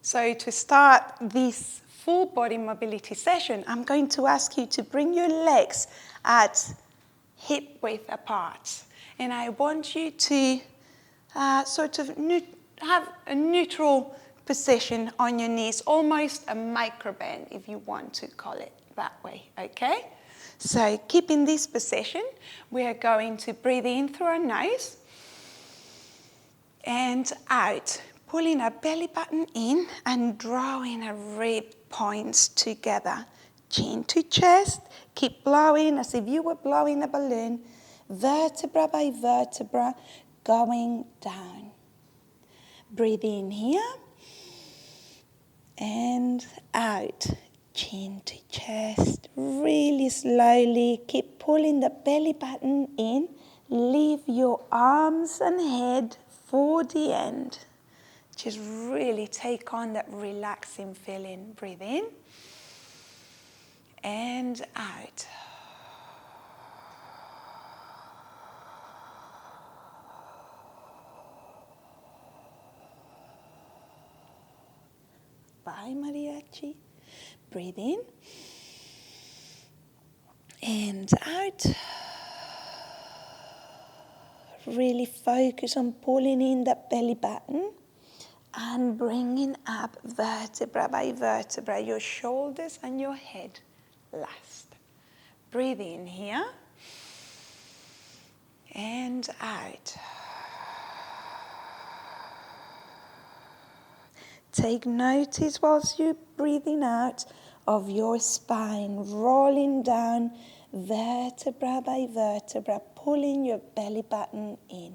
So to start this full body mobility session, I'm going to ask you to bring your legs at hip width apart. And I want you to sort of have a neutral position on your knees, almost a micro bend if you want to call it that way, okay? So keeping this position, we are going to breathe in through our nose and out, pulling our belly button in and drawing our rib points together. Chin to chest, keep blowing as if you were blowing a balloon, vertebra by vertebra, going down. Breathe in here and out. Chin to chest, really slowly, keep pulling the belly button in. Leave your arms and head for the end. Just really take on that relaxing feeling. Breathe in and out. Bye, Mariachi. Breathe in and out. Really focus on pulling in that belly button and bringing up vertebra by vertebra, your shoulders and your head last. Breathe in here and out. Take notice whilst you're breathing out of your spine, rolling down vertebra by vertebra, pulling your belly button in.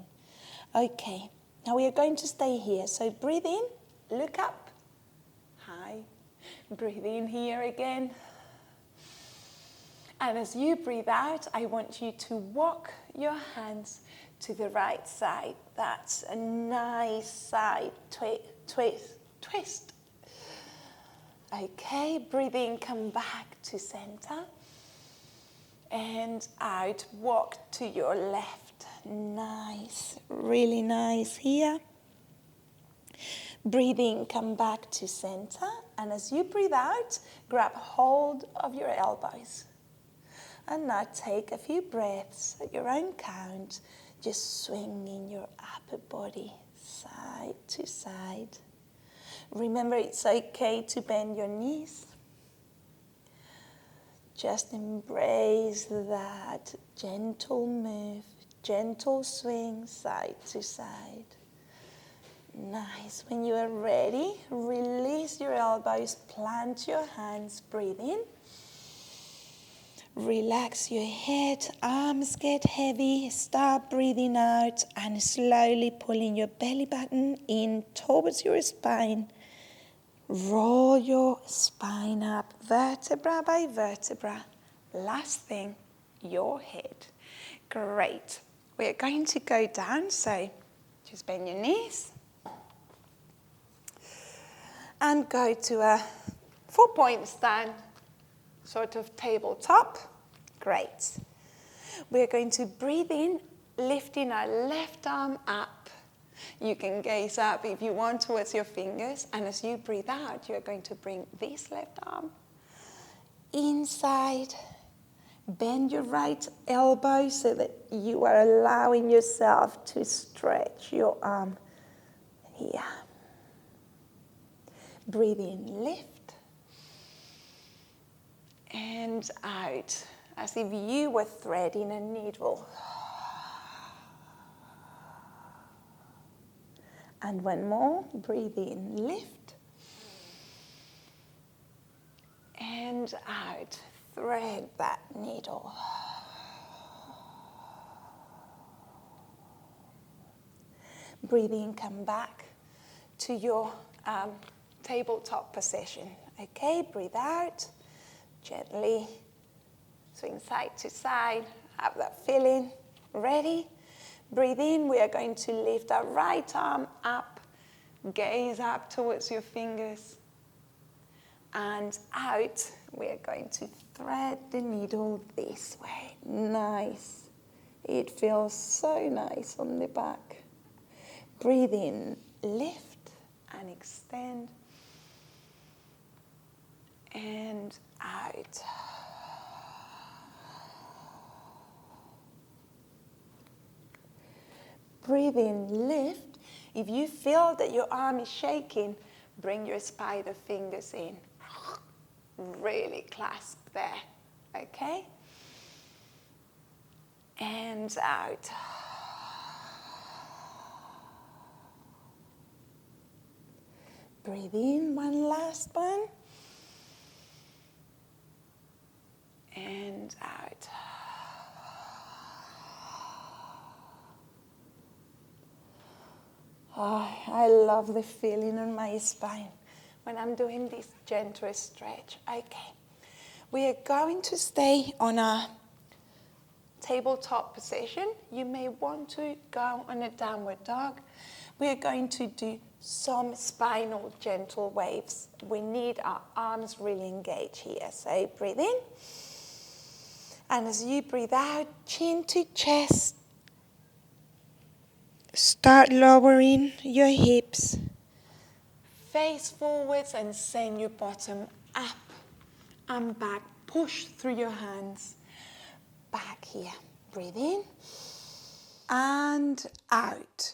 Okay, now we are going to stay here. So breathe in, look up, hi. Breathe in here again. And as you breathe out, I want you to walk your hands to the right side. That's a nice side twist. Okay, breathe in, come back to center. And out, walk to your left. Nice, really nice here. Breathe in, come back to center. And as you breathe out, grab hold of your elbows. And now take a few breaths at your own count, just swinging your upper body side to side. Remember, it's okay to bend your knees. Just embrace that gentle move, gentle swing side to side. Nice. When you are ready, release your elbows, plant your hands, breathe in. Relax your head, arms get heavy, start breathing out and slowly pulling your belly button in towards your spine. Roll your spine up, vertebra by vertebra. Last thing, your head. Great. We're going to go down, so just bend your knees. And go to a 4-point stand, sort of tabletop. Great. We're going to breathe in, lifting our left arm up. You can gaze up if you want towards your fingers. And as you breathe out, you're going to bring this left arm inside. Bend your right elbow so that you are allowing yourself to stretch your arm here. Breathe in, lift. And out, as if you were threading a needle. And one more, breathe in, lift. And out, thread that needle. Breathe in, come back to your tabletop position. Okay, breathe out, gently swing side to side, have that feeling. Ready? Breathe in, we are going to lift our right arm up, gaze up towards your fingers. And out, we are going to thread the needle this way. Nice. It feels so nice on the back. Breathe in, lift and extend. and out. Breathe in, lift. If you feel that your arm is shaking, bring your spider fingers in. Really clasp there, okay? And out. Breathe in, one last one. And out. Oh, I love the feeling on my spine when I'm doing this gentle stretch. Okay, we are going to stay on a tabletop position. You may want to go on a downward dog. We are going to do some spinal gentle waves. We need our arms really engaged here. So breathe in. And as you breathe out, chin to chest. Start lowering your hips. Face forwards and send your bottom up and back. Push through your hands. Back here. Breathe in. And out.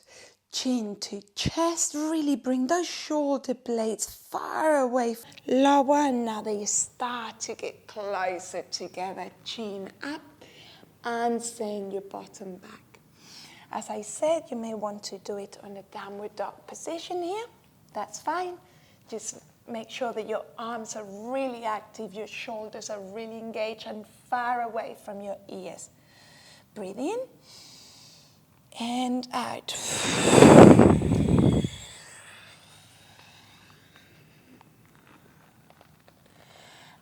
Chin to chest. Really bring those shoulder blades far away. Lower. Now they start to get closer together. Chin up and send your bottom back. As I said, you may want to do it on a downward dog position here. That's fine. Just make sure that your arms are really active, your shoulders are really engaged and far away from your ears. Breathe in and out.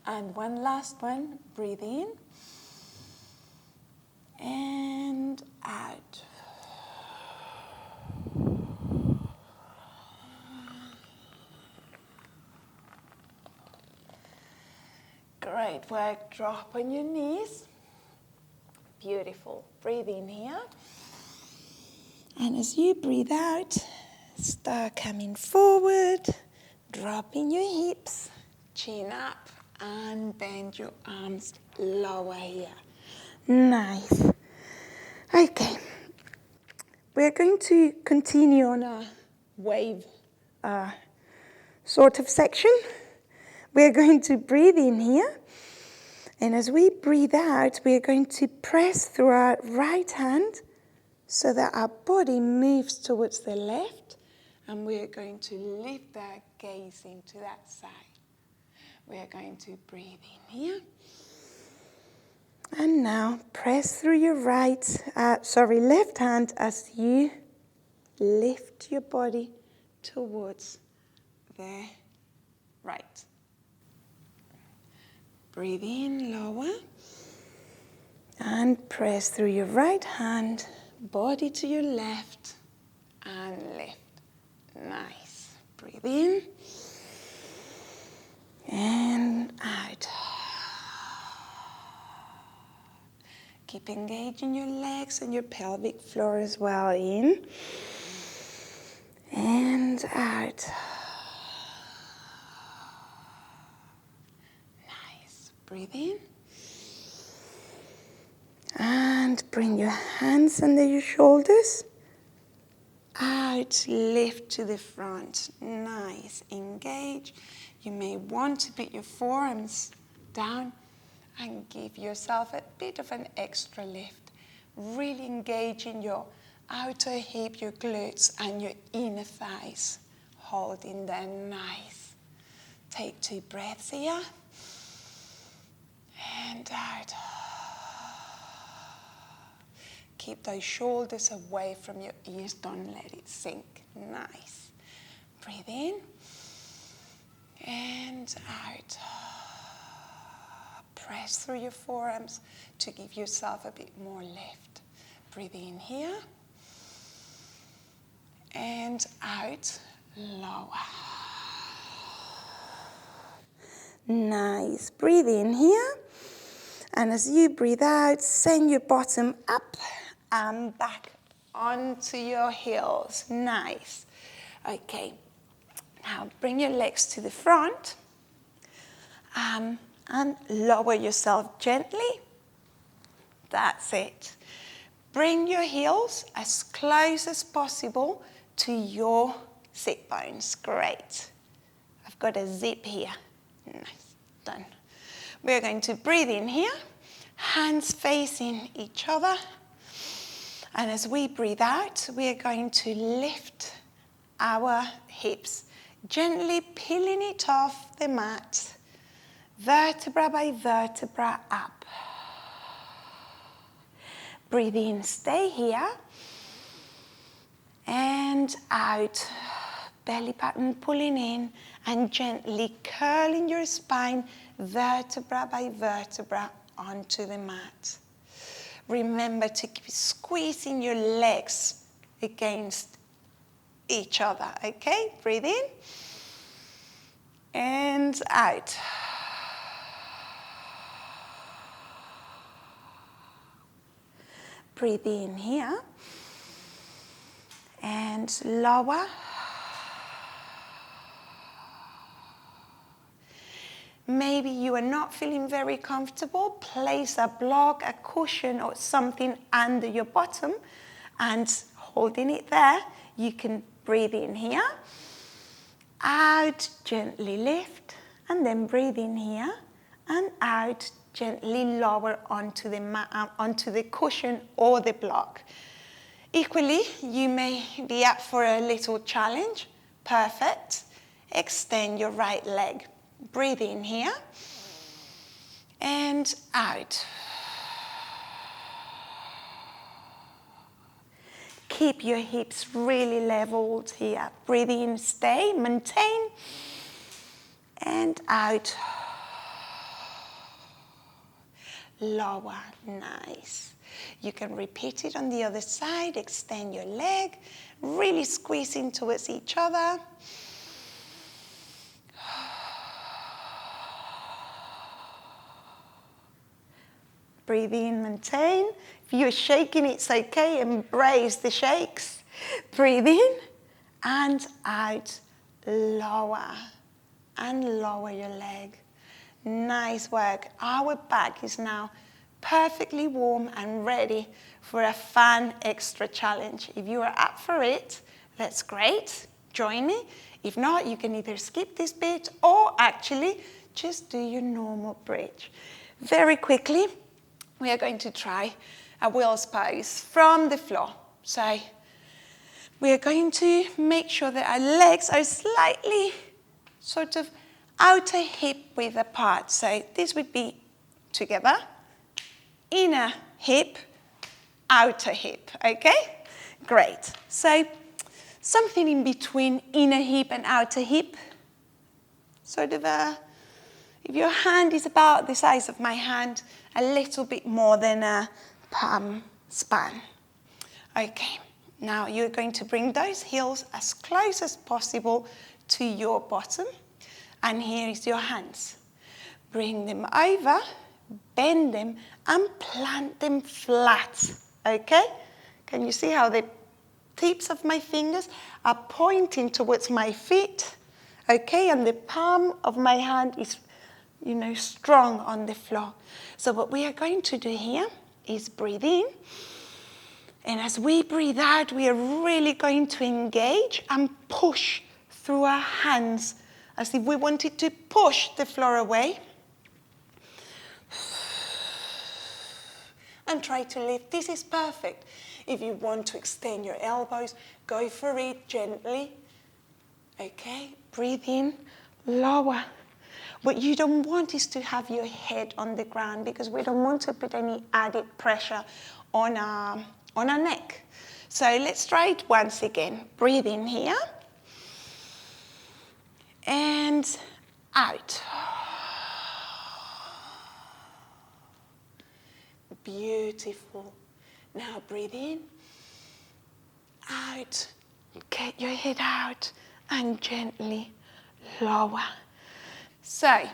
And one last one. Breathe in and out. Great work. Drop on your knees. Beautiful. Breathe in here. And as you breathe out, start coming forward, dropping your hips, chin up, and bend your arms lower here. Nice. Okay. We're going to continue on a wave sort of section. We're going to breathe in here. And as we breathe out, we're going to press through our right hand so that our body moves towards the left. And we're going to lift our gaze into that side. We're going to breathe in here. And now press through your left hand as you lift your body towards the right. Breathe in, lower, and press through your right hand, body to your left, and lift. Nice. Breathe in, and out. Keep engaging your legs and your pelvic floor as well. In, and out. Breathe in. And bring your hands under your shoulders. Out, lift to the front. Nice. Engage. You may want to put your forearms down and give yourself a bit of an extra lift. Really engage in your outer hip, your glutes, and your inner thighs. Holding them nice. Take 2 breaths here. And out. Keep those shoulders away from your ears. Don't let it sink. Nice. Breathe in. And out. Press through your forearms to give yourself a bit more lift. Breathe in here. And out. Lower. Nice. Breathe in here. And as you breathe out, send your bottom up and back onto your heels. Nice. Okay. Now bring your legs to the front And lower yourself gently. That's it. Bring your heels as close as possible to your sit bones. Great. I've got a zip here. Nice. Done. We're going to breathe in here, hands facing each other. And as we breathe out, we are going to lift our hips, gently peeling it off the mat, vertebra by vertebra up. Breathe in, stay here, and out. Belly button pulling in and gently curling your spine, vertebra by vertebra, onto the mat. Remember to keep squeezing your legs against each other, okay? Breathe in and out. Breathe in here and lower. Maybe you are not feeling very comfortable. Place a block, a cushion or something under your bottom and holding it there, you can breathe in here, out, gently lift, and then breathe in here and out, gently lower onto the cushion or the block. Equally, you may be up for a little challenge. Perfect. Extend your right leg. Breathe in here and out. Keep your hips really leveled here. Breathe in, stay, maintain, and out. Lower, nice. You can repeat it on the other side. Extend your leg, really squeezing towards each other. Breathe in, maintain. If you're shaking, it's okay. Embrace the shakes. Breathe in and out. Lower and lower your leg. Nice work. Our back is now perfectly warm and ready for a fun extra challenge. If you are up for it, that's great. Join me. If not, you can either skip this bit or actually just do your normal bridge. Very quickly, we are going to try a wheels pose from the floor. So we are going to make sure that our legs are slightly sort of outer hip width apart. So this would be together, inner hip, outer hip, okay? Great. So something in between inner hip and outer hip. Sort of if your hand is about the size of my hand, a little bit more than a palm span. Okay, now you're going to bring those heels as close as possible to your bottom. And here is your hands. Bring them over, bend them, and plant them flat, okay? Can you see how the tips of my fingers are pointing towards my feet, okay? And the palm of my hand is, strong on the floor. So what we are going to do here is breathe in. And as we breathe out, we are really going to engage and push through our hands as if we wanted to push the floor away. And try to lift. This is perfect. If you want to extend your elbows, go for it gently. Okay, breathe in, lower. What you don't want is to have your head on the ground because we don't want to put any added pressure on our neck. So let's try it once again. Breathe in here. And out. Beautiful. Now breathe in, out. Get your head out and gently lower. So,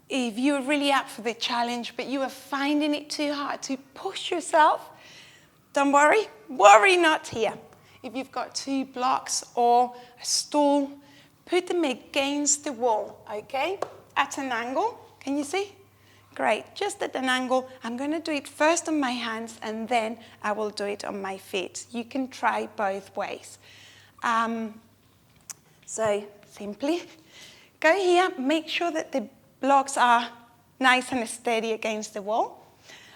if you're really up for the challenge, but you are finding it too hard to push yourself, don't worry. Worry not here. If you've got 2 blocks or a stool, put them against the wall, okay? At an angle, Can you see? Great, just at an angle. I'm going to do it first on my hands and then I will do it on my feet. You can try both ways. So simply go here, make sure that the blocks are nice and steady against the wall,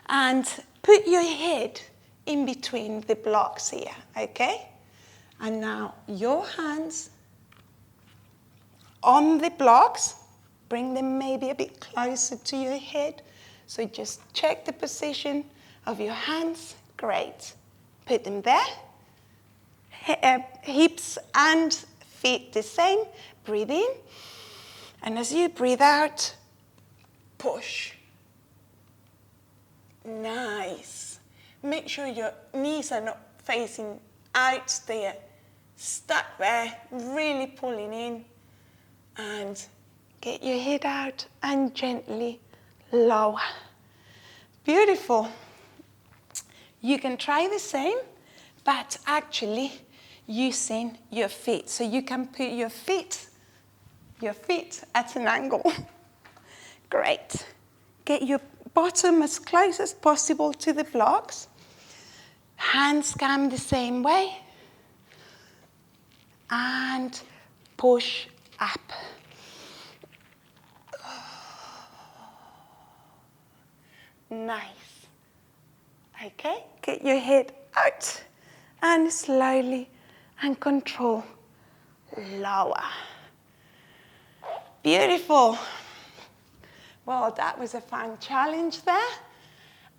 and put your head in between the blocks here, okay? And now your hands on the blocks, bring them maybe a bit closer to your head. So just check the position of your hands. Great. Put them there. Hips and feet the same. Breathe in. And as you breathe out, push. Nice. Make sure your knees are not facing out. They are stuck there, really pulling in. And get your head out and gently lower. Beautiful. You can try the same, but actually using your feet. So you can put your feet at an angle. Great. Get your bottom as close as possible to the blocks. Hands come the same way. And push up. Nice. Okay, get your head out and slowly and control lower. Beautiful. Well, that was a fun challenge there.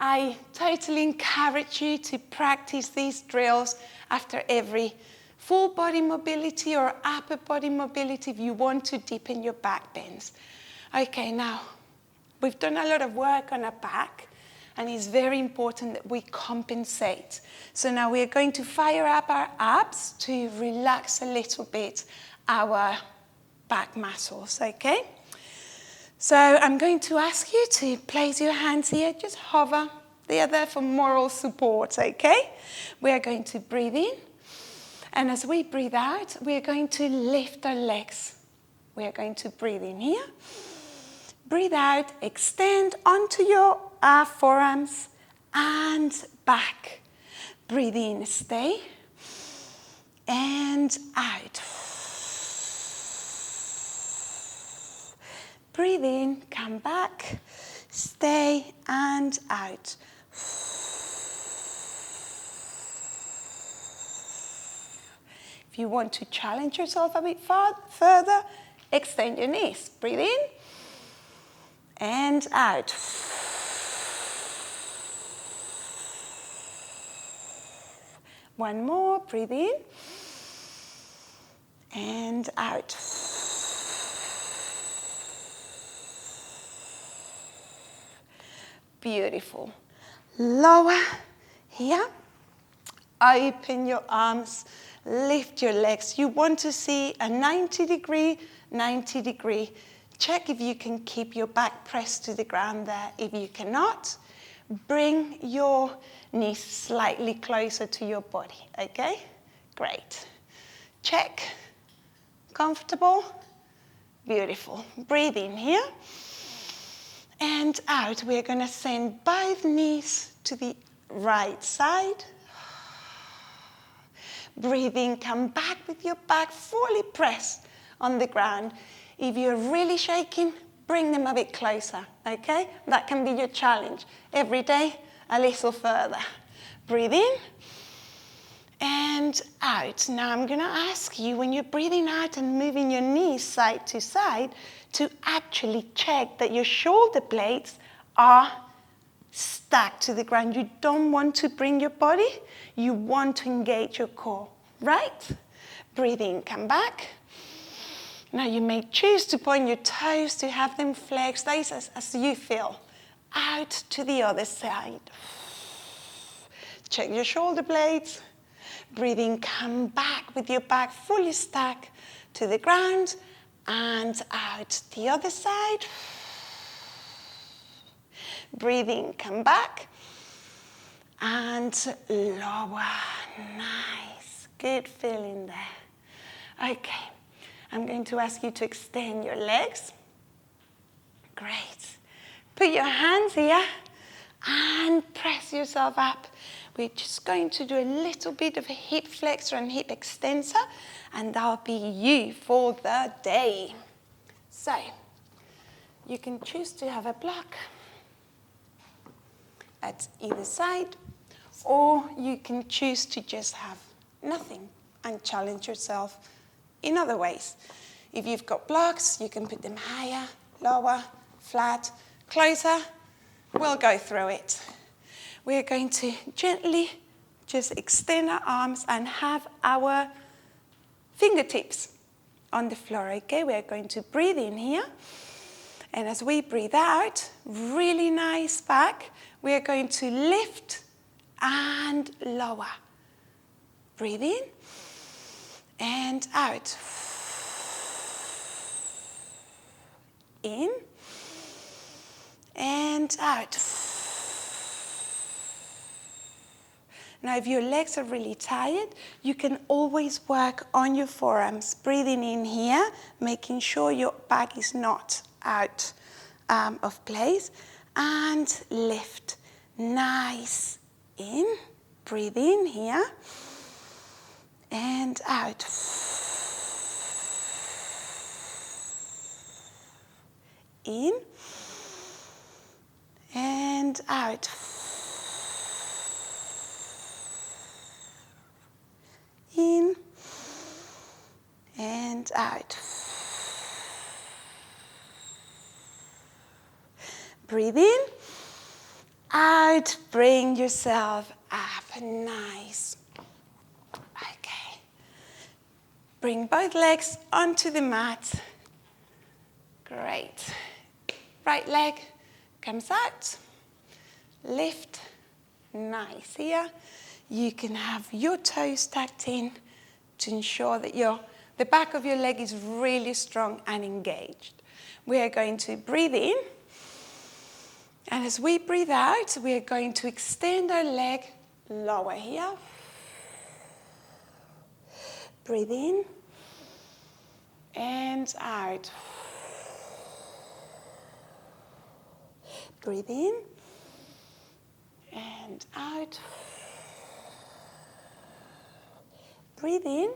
I totally encourage you to practice these drills after every full body mobility or upper body mobility if you want to deepen your back bends. Okay, now we've done a lot of work on our back, and it's very important that we compensate. So now we're going to fire up our abs to relax a little bit our back muscles, okay? So I'm going to ask you to place your hands here, just hover. They are there for moral support, okay? We are going to breathe in, and as we breathe out, we are going to lift our legs. We are going to breathe in here. Breathe out, extend onto your forearms and back. Breathe in, stay, and out. Breathe in, come back, stay, and out. If you want to challenge yourself a bit further, extend your knees. Breathe in, and out. One more, breathe in, and out. Beautiful. Lower here. Open your arms, lift your legs. You want to see a 90 degree. Check if you can keep your back pressed to the ground there. If you cannot, bring your knees slightly closer to your body, okay? Great. Check. Comfortable? Beautiful. Breathe in here. And out. We're going to send both knees to the right side. Breathe in, come back with your back fully pressed on the ground. If you're really shaking, bring them a bit closer, okay? That can be your challenge. Every day, a little further. Breathe in and out. Now I'm going to ask you, when you're breathing out and moving your knees side to side, to actually check that your shoulder blades are stuck to the ground. You don't want to bring your body. You want to engage your core, right? Breathe in, come back. Now you may choose to point your toes to have them flexed as you feel. Out to the other side. Check your shoulder blades. Breathe in, come back with your back fully stuck to the ground. And out the other side. Breathe in, come back. And lower. Nice. Good feeling there. Okay. I'm going to ask you to extend your legs. Great. put your hands here and press yourself up. We're just going to do a little bit of a hip flexor and hip extensor, and that'll be you for the day. So, you can choose to have a block at either side, or you can choose to just have nothing and challenge yourself in other ways. If you've got blocks, you can put them higher, lower, flat, closer. We'll go through it. We're going to gently just extend our arms and have our fingertips on the floor, okay? We're going to breathe in here. And as we breathe out, really nice back, we're going to lift and lower. Breathe in and out. In and out. Now, if your legs are really tired, you can always work on your forearms. Breathing in here, making sure your back is not out of place. And lift. Nice. In. Breathe in here. And out. In. And out. In and out. Breathe in, out, bring yourself up, nice. Okay. Bring both legs onto the mat. Great. Right leg comes out, lift, nice here. You can have your toes tucked in to ensure that the back of your leg is really strong and engaged. We are going to breathe in. And as we breathe out, we are going to extend our leg lower here. Breathe in and out. Breathe in and out. Breathe in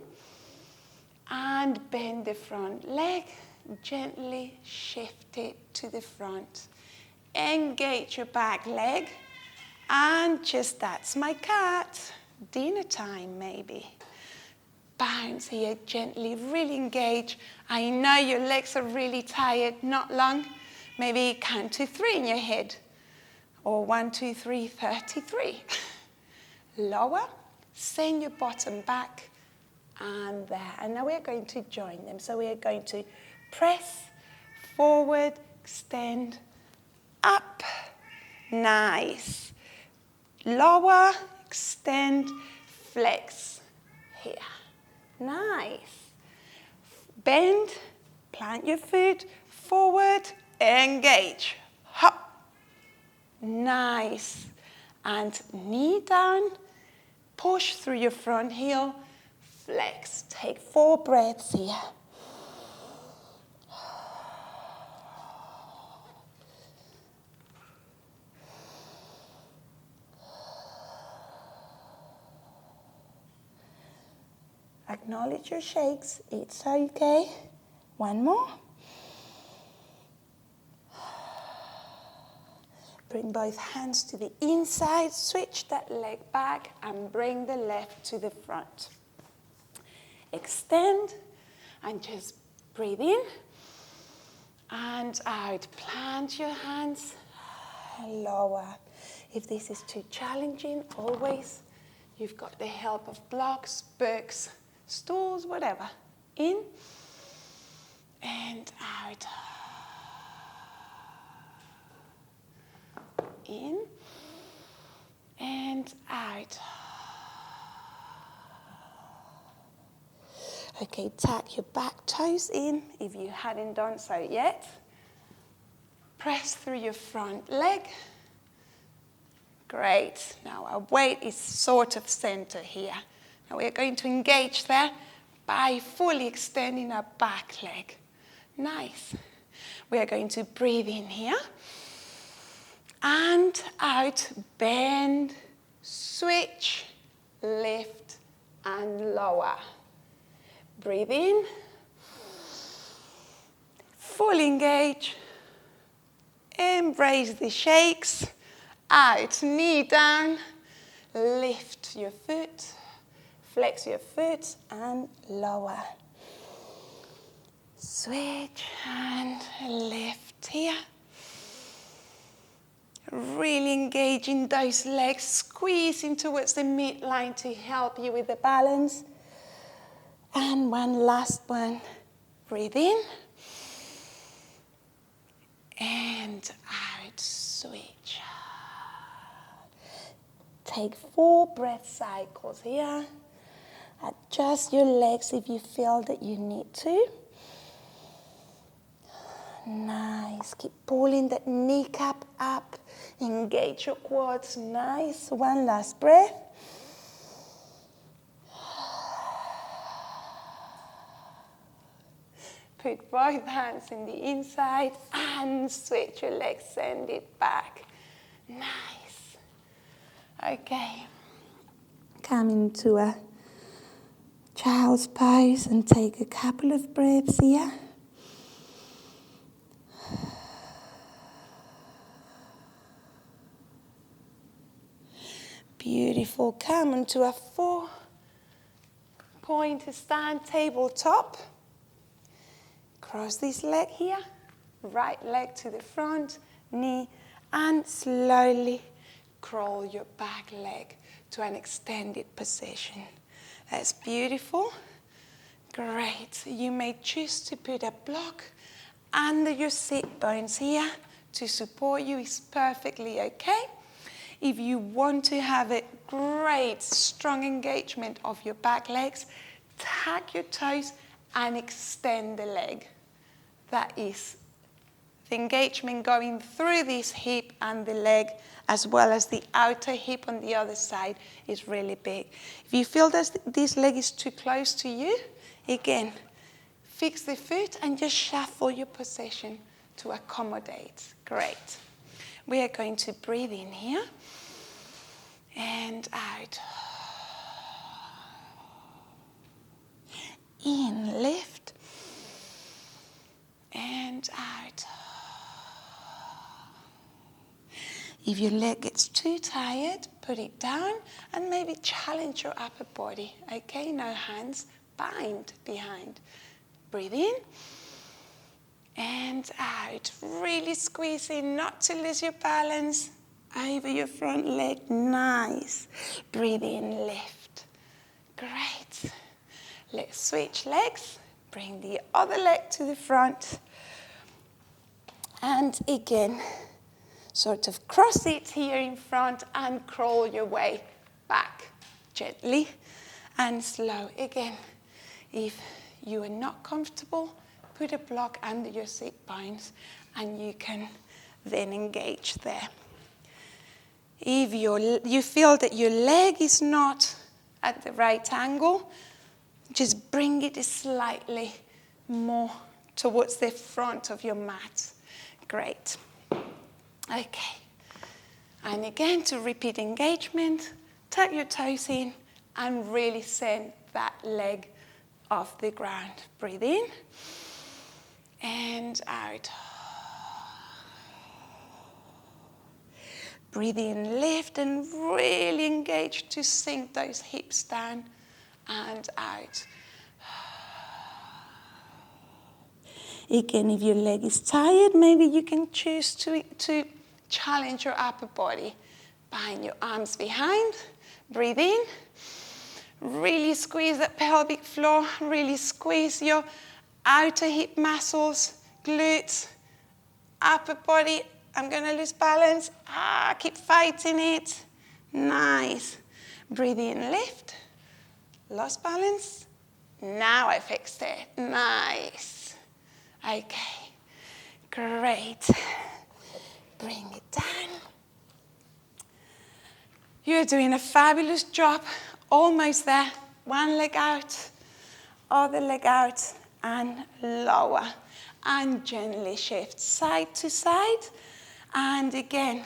and bend the front leg. Gently shift it to the front. Engage your back leg. And just that's my cat. Dinner time maybe. Bounce here gently, really engage. I know your legs are really tired, not long. Maybe count to 3 in your head. Or 1, 2, 3, 33. Lower, send your bottom back. And there. And now we're going to join them. So we are going to press, forward, extend, up. Nice. Lower, extend, flex. Here. Nice. Bend, plant your foot, forward, engage. Hop. Nice. And knee down, push through your front heel. Flex. Take 4 breaths here. Acknowledge your shakes. It's okay. 1 more. Bring both hands to the inside. Switch that leg back and bring the left to the front. Extend and just breathe in and out. Plant your hands, lower. If this is too challenging, always you've got the help of blocks, books, stools, whatever. In and out. In and out. Okay, tuck your back toes in if you hadn't done so yet. Press through your front leg. Great. Now our weight is sort of center here. Now we're going to engage there by fully extending our back leg. Nice. We are going to breathe in here. and out. Bend, switch, lift, and lower. Breathe in. Full engage. Embrace the shakes. Out, knee down. Lift your foot. Flex your foot and lower. Switch and lift here. Really engaging those legs, squeezing towards the midline to help you with the balance. And one last one. Breathe in. And out, switch. Take 4 breath cycles here. Adjust your legs if you feel that you need to. Nice. Keep pulling that kneecap up. Engage your quads. Nice. One last breath. Put both hands in the inside and switch your legs. Send it back. Nice. Okay. Come into a child's pose and take a couple of breaths here. Beautiful. Come into a 4-point stand tabletop. Cross this leg here. Right leg to the front, knee, and slowly crawl your back leg to an extended position. That's beautiful. Great. You may choose to put a block under your sit bones here to support you. It's perfectly okay. If you want to have a great, strong engagement of your back legs, tag your toes and extend the leg. That is the engagement going through this hip and the leg, as well as the outer hip on the other side, is really big. If you feel that this leg is too close to you, again, fix the foot and just shuffle your position to accommodate. Great. We are going to breathe in here and out. In, lift, and out. If your leg gets too tired, put it down and maybe challenge your upper body. Okay, no hands, bind behind. Breathe in and out. Really squeeze in, not to lose your balance. Over your front leg, nice. Breathe in, lift. Great. Let's switch legs. Bring the other leg to the front. And again, sort of cross it here in front and crawl your way back gently and slow. Again, if you are not comfortable, put a block under your sit bones and you can then engage there. If you feel that your leg is not at the right angle, just bring it slightly more towards the front of your mat. Great. Okay. And again, to repeat engagement, tuck your toes in and really send that leg off the ground. Breathe in and out. Breathe in, lift, and really engage to sink those hips down and out. Again, if your leg is tired, maybe you can choose to challenge your upper body. Bind your arms behind. Breathe in. Really squeeze that pelvic floor. Really squeeze your outer hip muscles, glutes, upper body. I'm going to lose balance. Keep fighting it. Nice. Breathe in, lift. Lost balance. Now I fixed it. Nice. Okay. Great. Bring it down. You're doing a fabulous job. Almost there. One leg out. Other leg out. And lower. And gently shift side to side. And again,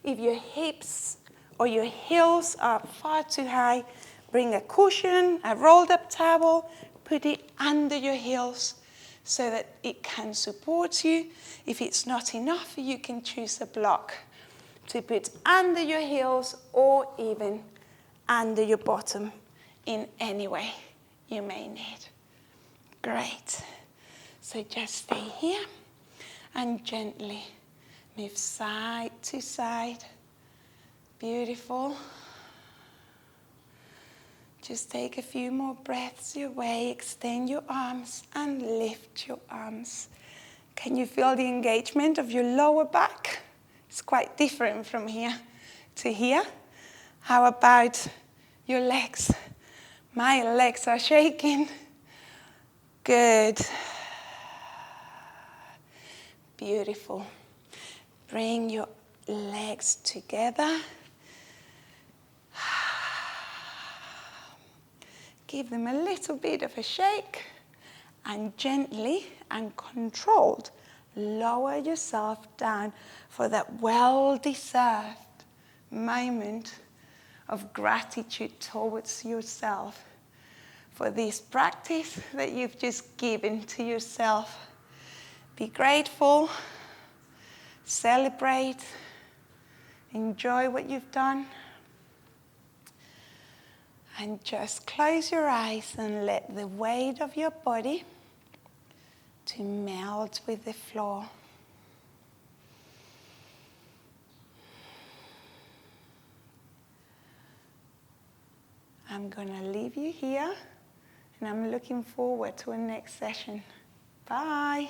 If your hips or your heels are far too high, bring a cushion, a rolled up towel, put it under your heels so that it can support you. If it's not enough, you can choose a block to put under your heels or even under your bottom in any way you may need. Great. So just stay here and gently move side to side. Beautiful. Just take a few more breaths your way. Extend your arms and lift your arms. Can you feel the engagement of your lower back? It's quite different from here to here. How about your legs? My legs are shaking. Good. Beautiful. Bring your legs together. Give them a little bit of a shake and gently and controlled lower yourself down for that well-deserved moment of gratitude towards yourself for this practice that you've just given to yourself. Be grateful, celebrate, enjoy what you've done. And just close your eyes and let the weight of your body to melt with the floor. I'm going to leave you here, and I'm looking forward to our next session. Bye.